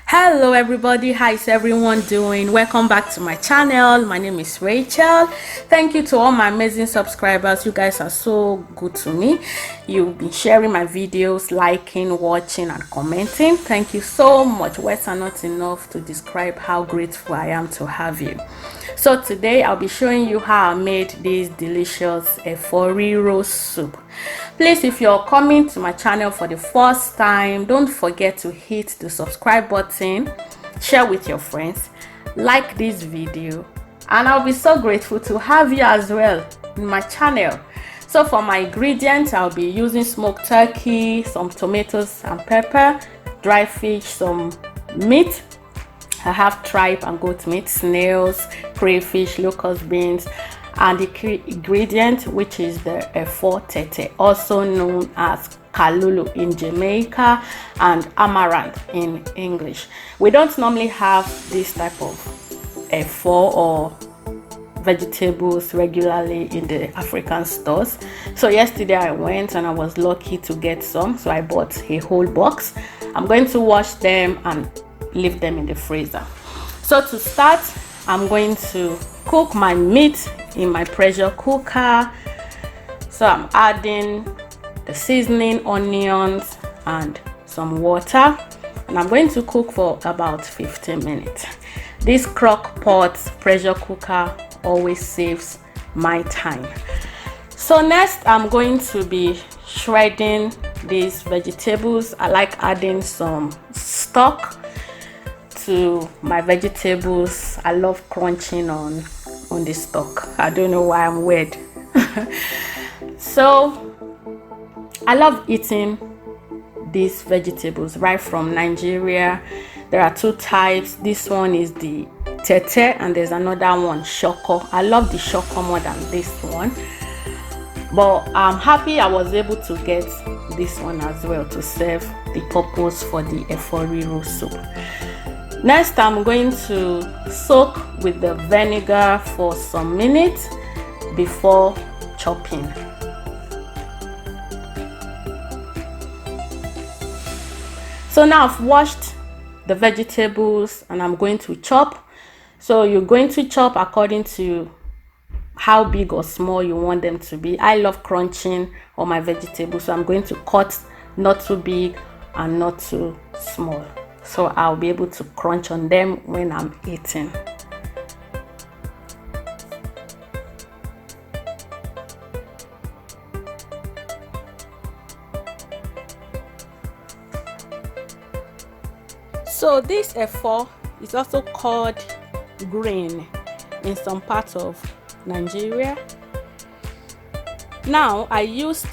Hello everybody, how is everyone doing? Welcome back to my channel. My name is Rachael. Thank you to all my amazing subscribers. You guys are so good to me. You've been sharing my videos, liking, watching and commenting. Thank you so much. Words are not enough to describe how grateful I am to have you. So today I'll be showing you how I made this delicious Efo Riro soup. Please, if you're coming to my channel for the first time, don't forget to hit the subscribe button, share with your friends, like this video, and I'll be so grateful to have you as well in my channel. So for my ingredients, I'll be using smoked turkey, some tomatoes and pepper, dry fish, some meat. I have tripe and goat meat, snails, crayfish, locust beans, and the key ingredient, which is the Efo Tete, also known as callalloo in Jamaica and amaranth in English. We don't normally have this type of Efo or vegetables regularly in the African stores. So yesterday I went and I was lucky to get some, so I bought a whole box. I'm going to wash them and leave them in the freezer. So to start, I'm going to cook my meat in my pressure cooker. So I'm adding the seasoning, onions and some water, and I'm going to cook for about 15 minutes. This crock pot pressure cooker always saves my time. So next I'm going to be shredding these vegetables. I like adding some stock to my vegetables. I love crunching on the stock. I don't know why I'm weird. So I love eating these vegetables right from Nigeria. There are two types. This one is the Tete and there's another one, shoko. I love the shoko more than this one, but I'm happy I was able to get this one as well to serve the purpose for the Efo Riro soup. Next, I'm going to soak with the vinegar for some minutes before chopping. So now I've washed the vegetables and I'm going to chop. So you're going to chop according to how big or small you want them to be. I love crunching on my vegetables, so I'm going to cut not too big and not too small, so I'll be able to crunch on them when I'm eating. So this Efo is also called green in some parts of Nigeria. Now I used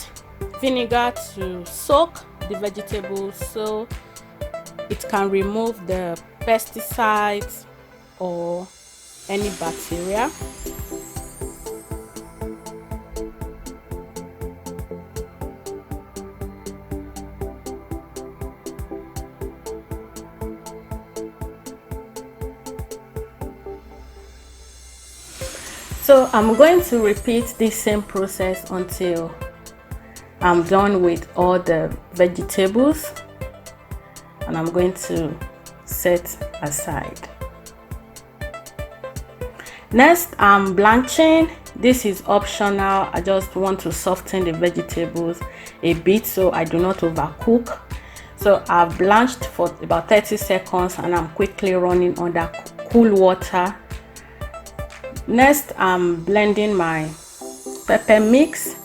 vinegar to soak the vegetables so it can remove the pesticides or any bacteria. So I'm going to repeat this same process until I'm done with all the vegetables, and I'm going to set aside. Next, I'm blanching. This is optional. I just want to soften the vegetables a bit so I do not overcook. So I've blanched for about 30 seconds and I'm quickly running under cool water. Next, I'm blending my pepper mix.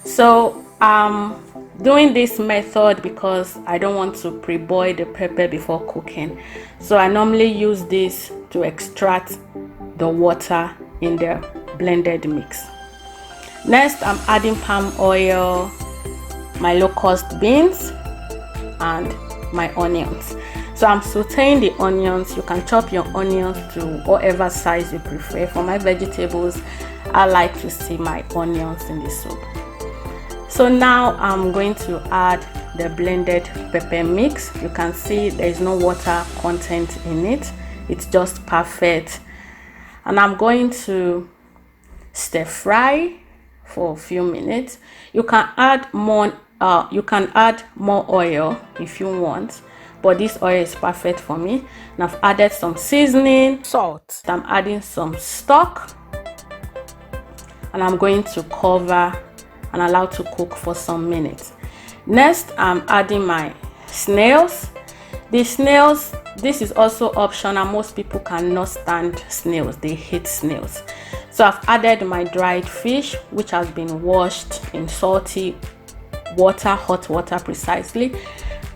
So I'm doing this method because I don't want to pre-boil the pepper before cooking. So I normally use this to extract the water in the blended mix. Next, I'm adding palm oil, my locust beans and my onions. So I'm sauteing the onions. You can chop your onions to whatever size you prefer. For my vegetables, I like to see my onions in the soup. So now I'm going to add the blended pepper mix. You can see there is no water content in it. It's just perfect. And I'm going to stir fry for a few minutes. You can add more oil if you want, but this oil is perfect for me. And I've added some seasoning, salt. I'm adding some stock, and I'm going to cover and allow to cook for some minutes. Next, I'm adding my snails. The snails, this is also optional. Most people cannot stand snails, they hate snails. So I've added my dried fish, which has been washed in salty water, hot water precisely.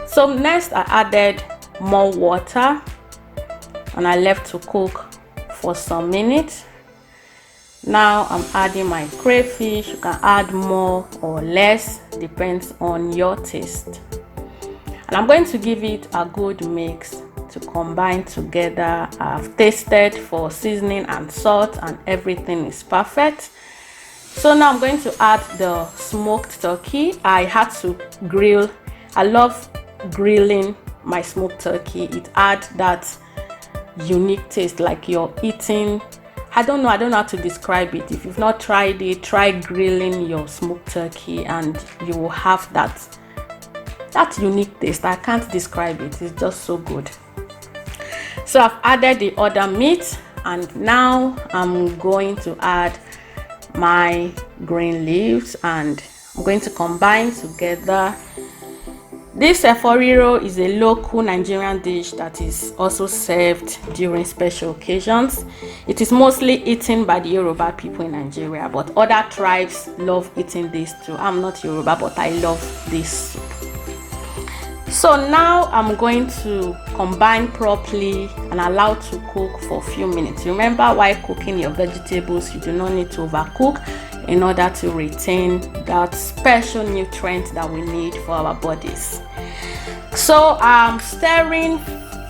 So next I added more water and I left to cook for some minutes. Now I'm adding my crayfish. You can add more or less, depends on your taste. And I'm going to give it a good mix to combine together. I've tasted for seasoning and salt and everything is perfect. So now I'm going to add the smoked turkey. I had to grill. I love grilling my smoked turkey. It adds that unique taste, like you're eating, I don't know how to describe it. If you've not tried it, try grilling your smoked turkey and you will have that unique taste. I can't describe it, it's just so good. So I've added the other meat, and now I'm going to add my green leaves and I'm going to combine together. This Efo Riro is a local Nigerian dish that is also served during special occasions. It is mostly eaten by the Yoruba people in Nigeria, but other tribes love eating this too. I'm not Yoruba, but I love this soup. So now I'm going to combine properly and allow to cook for a few minutes. Remember, while cooking your vegetables, you do not need to overcook in order to retain that special nutrient that we need for our bodies. So I'm stirring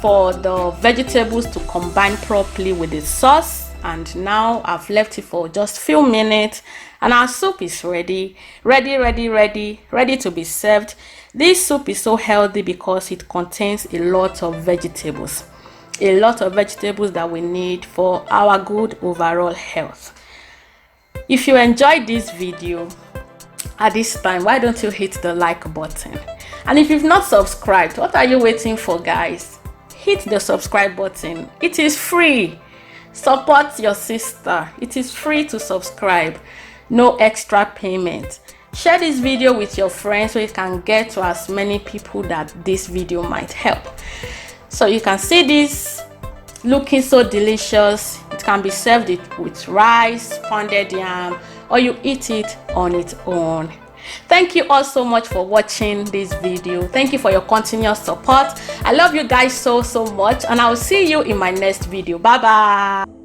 for the vegetables to combine properly with the sauce, and now I've left it for just a few minutes and our soup is ready to be served. This soup is so healthy because it contains a lot of vegetables that we need for our good overall health. If you enjoyed this video at this time, why don't you hit the like button? And if you've not subscribed, what are you waiting for, guys? Hit the subscribe button. It is free. Support your sister. It is free to subscribe. No extra payment. Share this video with your friends so it can get to as many people that this video might help. So you can see this looking so delicious. It can be served with rice, pounded yam, or you eat it on its own. Thank you all so much for watching this video. Thank you for your continuous support. I love you guys so much, and I will see you in my next video. Bye bye.